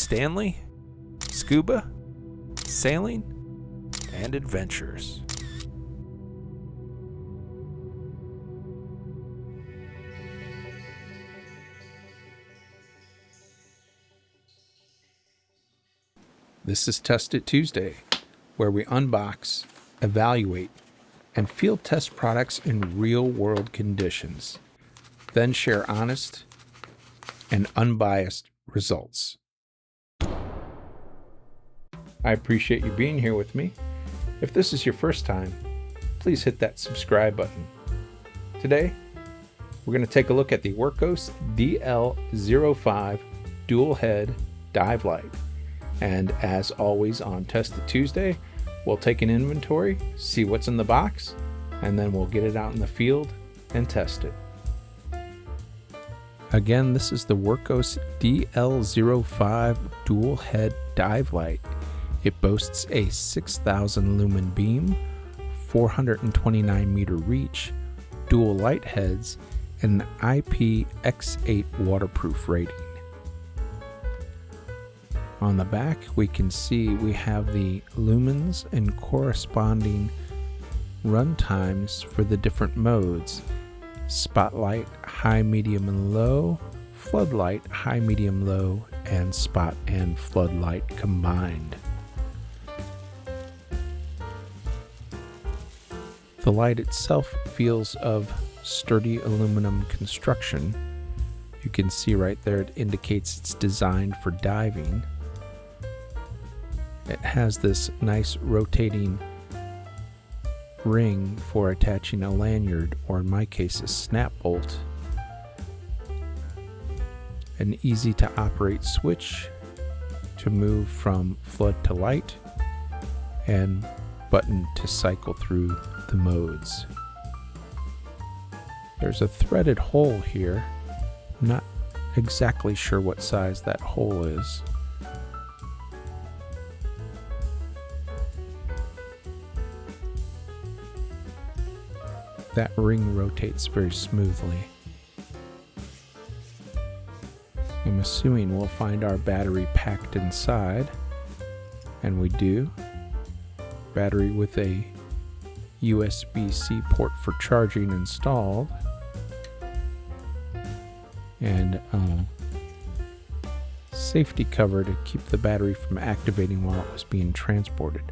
Stanley, Scuba, Sailing, and Adventures. This is Test It Tuesday, where we unbox, evaluate, and field test products in real-world conditions, then share honest and unbiased results. I appreciate you being here with me. If this is your first time, please hit that subscribe button. Today, we're going to take a look at the Wurkkos DL05 dual head dive light. And as always on Test It Tuesday, we'll take an inventory, see what's in the box, and then we'll get it out in the field and test it. Again, this is the Wurkkos DL05 dual head dive light. It boasts a 6,000 lumen beam, 429 meter reach, dual light heads, and an IPX8 waterproof rating. On the back, we can see we have the lumens and corresponding run times for the different modes: spotlight, high, medium, and low, floodlight, high, medium, low, and spot and floodlight combined. The light itself feels of sturdy aluminum construction. You can see right there it indicates it's designed for diving. It has this nice rotating ring for attaching a lanyard, or in my case a snap bolt. An easy to operate switch to move from flood to light, and button to cycle through the modes. There's a threaded hole here. I'm not exactly sure what size that hole is. That ring rotates very smoothly. I'm assuming we'll find our battery packed inside, and we do. Battery with a USB-C port for charging installed, and safety cover to keep the battery from activating while it was being transported.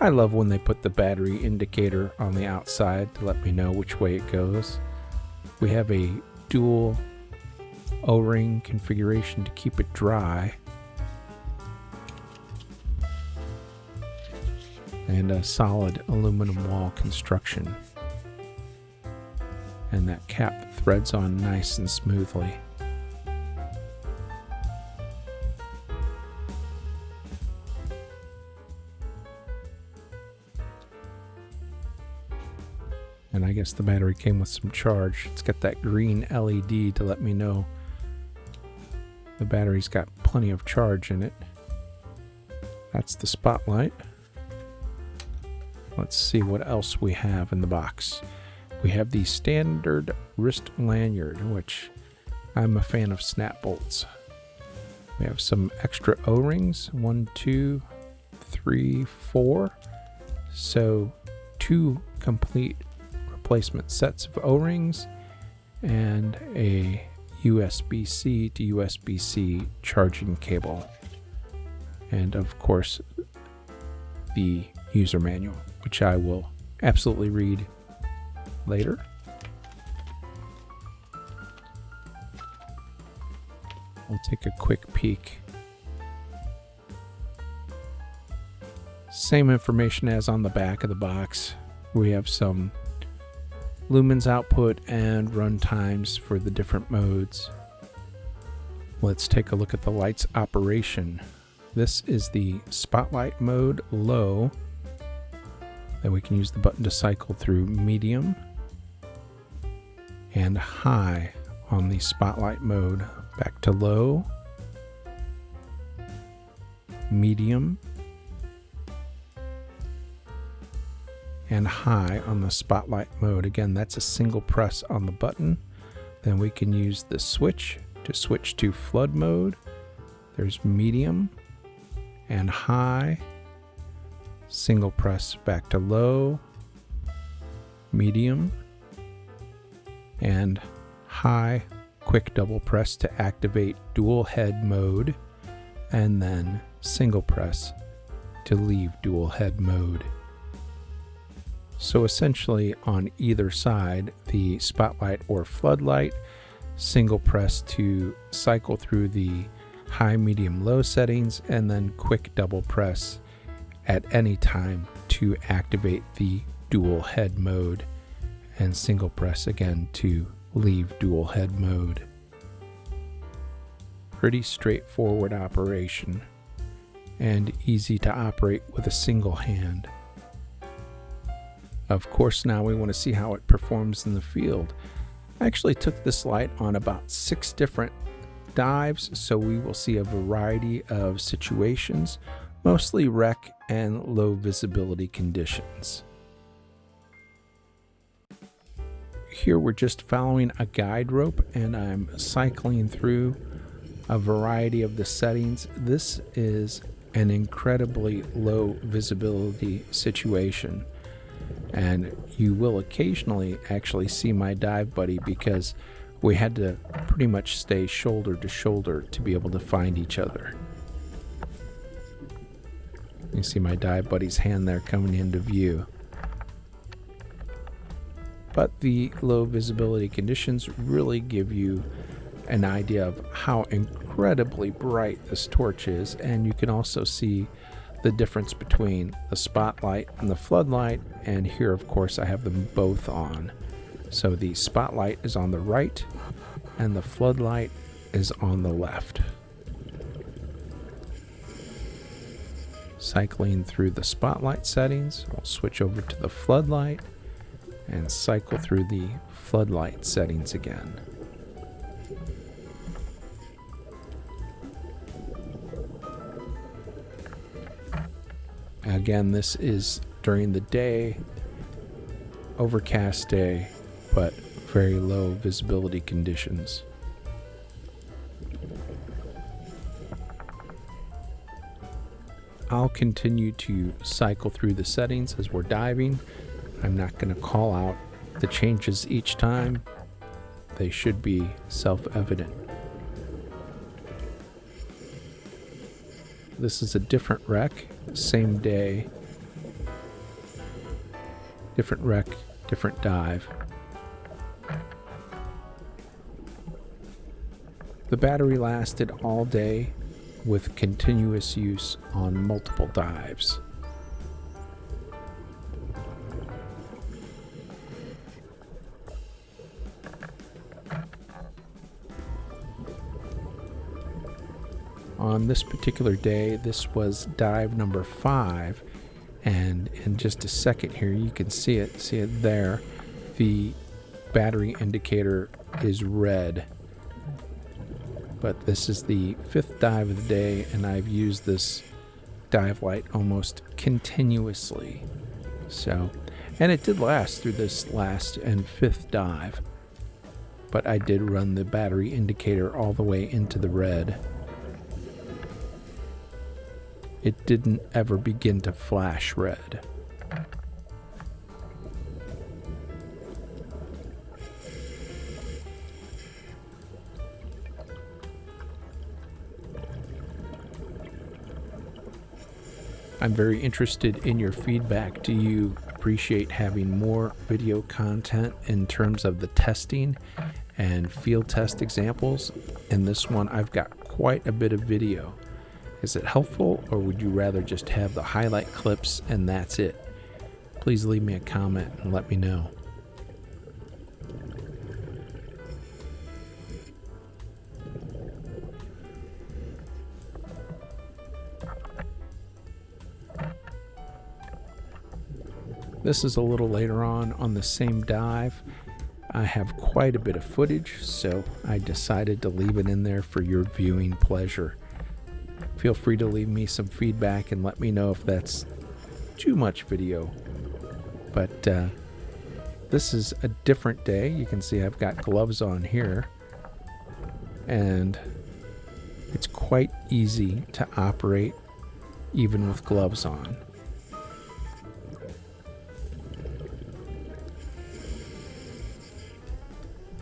I love when they put the battery indicator on the outside to let me know which way it goes. We have a dual O-ring configuration to keep it dry, and a solid aluminum wall construction. And that cap threads on nice and smoothly. And I guess the battery came with some charge. It's got that green LED to let me know the battery's got plenty of charge in it. That's the spotlight. Let's see what else we have in the box. We have the standard wrist lanyard, which I'm a fan of snap bolts. We have some extra O-rings, 1, 2, 3, 4. So 2 complete replacement sets of O-rings and a USB-C to USB-C charging cable. And of course, the user manual, which I will absolutely read later. We'll take a quick peek. Same information as on the back of the box. We have some lumens output and run times for the different modes. Let's take a look at the light's operation. This is the spotlight mode, low. Then we can use the button to cycle through medium and high on the spotlight mode. Back to low, medium, and high on the spotlight mode. Again, that's a single press on the button. Then we can use the switch to switch to flood mode. There's medium and high. Single press back to low, medium, and high. Quick double press to activate dual head mode, and then single press to leave dual head mode. So essentially on either side, the spotlight or floodlight, single press to cycle through the high, medium, low settings, and then quick double press at any time to activate the dual head mode, and single press again to leave dual head mode. Pretty straightforward operation and easy to operate with a single hand. Of course, now we want to see how it performs in the field. I actually took this light on about 6 different dives, so we will see a variety of situations, mostly wreck and low visibility conditions. Here we're just following a guide rope and I'm cycling through a variety of the settings. This is an incredibly low visibility situation, and you will occasionally actually see my dive buddy because we had to pretty much stay shoulder to shoulder to be able to find each other. You see my dive buddy's hand there coming into view. But the low visibility conditions really give you an idea of how incredibly bright this torch is, and you can also see the difference between the spotlight and the floodlight, and here of course I have them both on. So the spotlight is on the right and the floodlight is on the left. Cycling through the spotlight settings, we'll switch over to the floodlight and cycle through the floodlight settings again. Again, this is during the day, overcast day, but very low visibility conditions. I'll continue to cycle through the settings as we're diving. I'm not going to call out the changes each time. They should be self-evident. This is a different wreck, same day. Different wreck, different dive. The battery lasted all day with continuous use on multiple dives. On this particular day, this was dive number 5, and in just a second here you can see it there. The battery indicator is red, but this is the 5th dive of the day, and I've used this dive light almost continuously. So, and it did last through this last and 5th dive, but I did run the battery indicator all the way into the red. It didn't ever begin to flash red. I'm very interested in your feedback. Do you appreciate having more video content in terms of the testing and field test examples? In this one, I've got quite a bit of video. Is it helpful, or would you rather just have the highlight clips and that's it? Please leave me a comment and let me know. This is a little later on the same dive. I have quite a bit of footage, so I decided to leave it in there for your viewing pleasure. Feel free to leave me some feedback and let me know if that's too much video. But this is a different day. You can see I've got gloves on here. And It's quite easy to operate even with gloves on.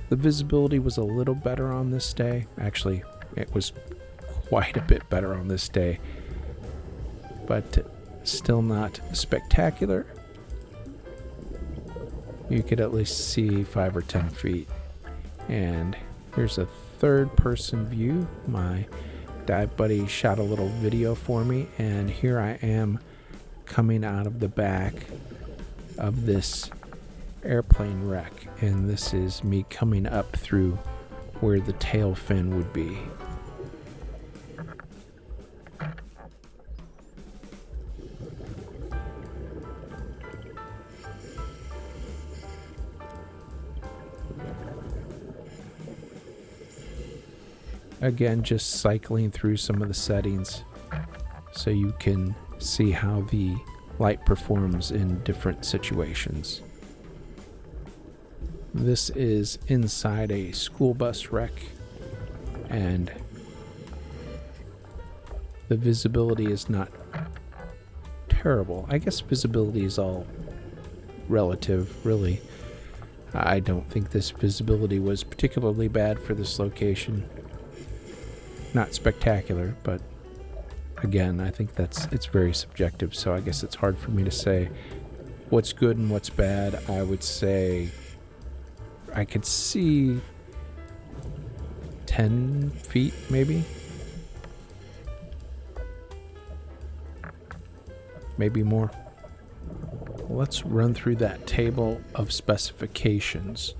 The visibility was a little better on this day. Actually, it was quite a bit better on this day, but still not spectacular. You could at least see 5 or 10 feet. And here's a third-person view. My dive buddy shot a little video for me, and here I am coming out of the back of this airplane wreck, and this is me coming up through where the tail fin would be. Again, just cycling through some of the settings so you can see how the light performs in different situations. This is inside a school bus wreck, and the visibility is not terrible. I guess visibility is all relative, really. I don't think this visibility was particularly bad for this location. Not spectacular, but again, I think it's very subjective, so I guess it's hard for me to say what's good and what's bad. I would say I could see 10 feet, maybe more. Let's run through that table of specifications.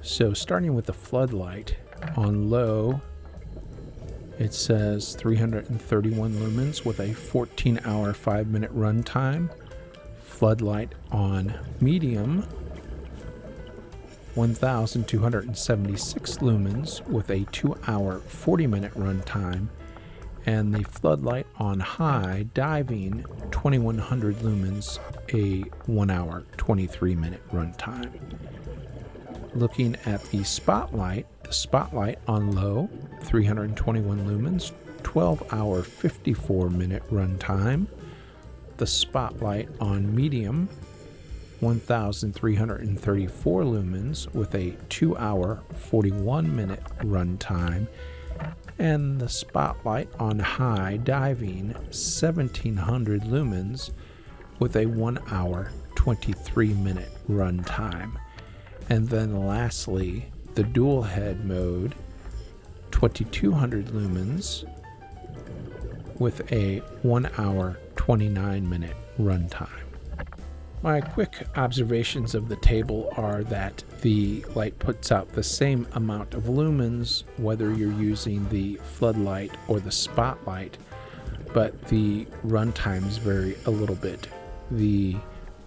So starting with the floodlight, on low, it says 331 lumens with a 14-hour, 5-minute runtime. Floodlight on medium, 1,276 lumens with a 2-hour, 40-minute runtime. And the floodlight on high diving, 2,100 lumens, a 1-hour, 23-minute runtime. Looking at the spotlight on low, 321 lumens, 12-hour, 54-minute runtime. The spotlight on medium, 1,334 lumens with a 2-hour, 41-minute runtime. And the spotlight on high diving, 1,700 lumens with a 1-hour, 23-minute runtime. And then lastly, the dual head mode, 2,200 lumens with a 1-hour, 29-minute runtime. My quick observations of the table are that the light puts out the same amount of lumens whether you're using the floodlight or the spotlight, but the runtimes vary a little bit. The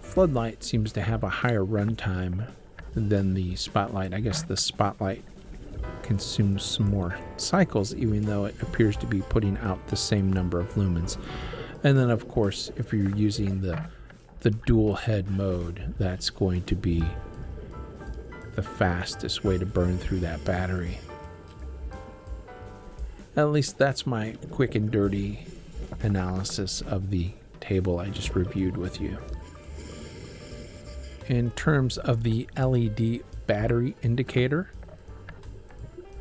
floodlight seems to have a higher runtime than the spotlight. I guess the spotlight consumes some more cycles, even though it appears to be putting out the same number of lumens. And then, of course, if you're using the dual head mode, that's going to be the fastest way to burn through that battery. At least that's my quick and dirty analysis of the table I just reviewed with you. In terms of the LED battery indicator,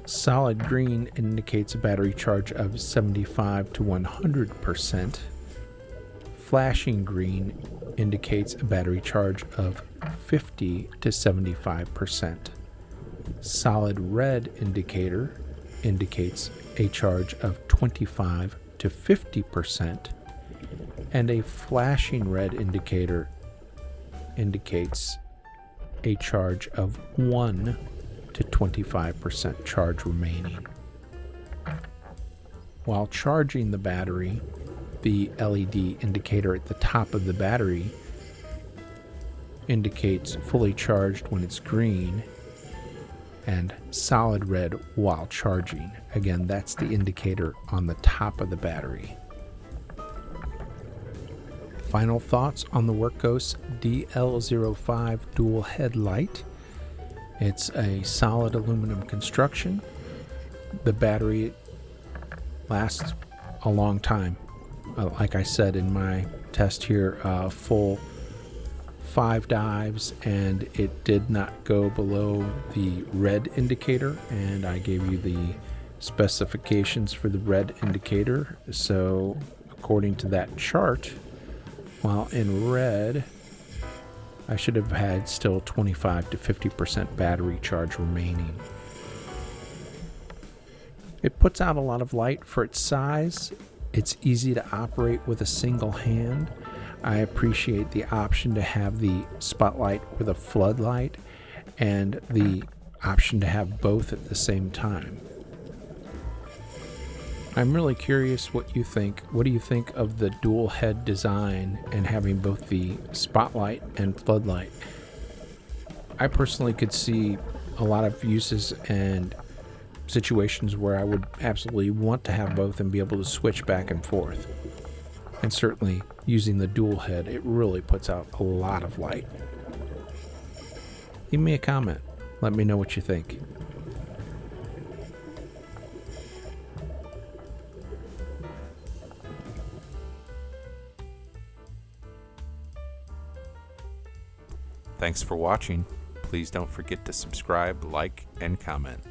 solid green indicates a battery charge of 75 to 100%. Flashing green indicates a battery charge of 50 to 75%. Solid red indicator indicates a charge of 25 to 50%. And a flashing red indicator indicates a charge of 1 to 25% charge remaining. While charging the battery, the LED indicator at the top of the battery indicates fully charged when it's green and solid red while charging. Again, that's the indicator on the top of the battery. Final thoughts on the Wurkkos DL05 dual headlight. It's a solid aluminum construction. The battery lasts a long time. Like I said in my test here, full 5 dives, and it did not go below the red indicator, and I gave you the specifications for the red indicator. So according to that chart, while in red, I should have had still 25 to 50% battery charge remaining. It puts out a lot of light for its size. It's easy to operate with a single hand. I appreciate the option to have the spotlight with a floodlight and the option to have both at the same time. I'm really curious what you think. What do you think of the dual head design and having both the spotlight and floodlight? I personally could see a lot of uses and situations where I would absolutely want to have both and be able to switch back and forth. And certainly using the dual head, it really puts out a lot of light. Leave me a comment. Let me know what you think. Thanks for watching. Please don't forget to subscribe, like, and comment.